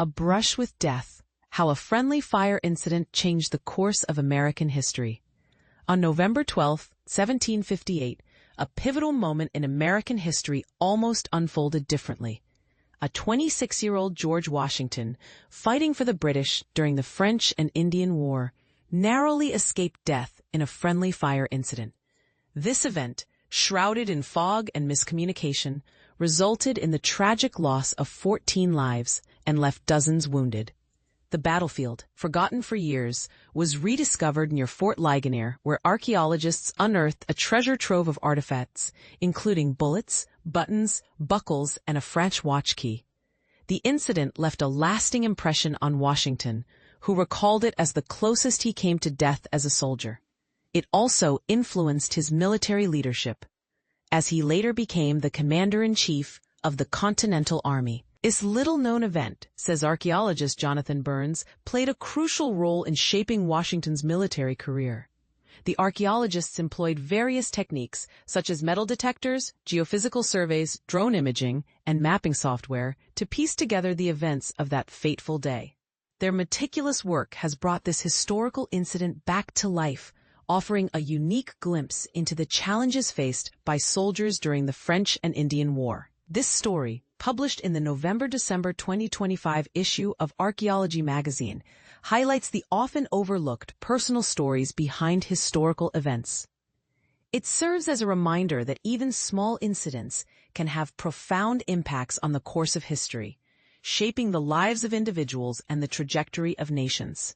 A Brush with Death: How a Friendly Fire Incident Changed the Course of American History. On November 12, 1758, a pivotal moment in American history almost unfolded differently. A 26-year-old George Washington, fighting for the British during the French and Indian War, narrowly escaped death in a friendly fire incident. This event, shrouded in fog and miscommunication, resulted in the tragic loss of 14 lives and left dozens wounded. The battlefield, forgotten for years, was rediscovered near Fort Ligonier, where archaeologists unearthed a treasure trove of artifacts, including bullets, buttons, buckles, and a French watch key. The incident left a lasting impression on Washington, who recalled it as the closest he came to death as a soldier. It also influenced his military leadership, as he later became the commander-in-chief of the Continental Army. This little-known event, says archaeologist Jonathan Burns, played a crucial role in shaping Washington's military career. The archaeologists employed various techniques, such as metal detectors, geophysical surveys, drone imaging, and mapping software, to piece together the events of that fateful day. Their meticulous work has brought this historical incident back to life, offering a unique glimpse into the challenges faced by soldiers during the French and Indian War. This story, published in the November-December 2025 issue of Archaeology magazine, highlights the often overlooked personal stories behind historical events. It serves as a reminder that even small incidents can have profound impacts on the course of history, shaping the lives of individuals and the trajectory of nations.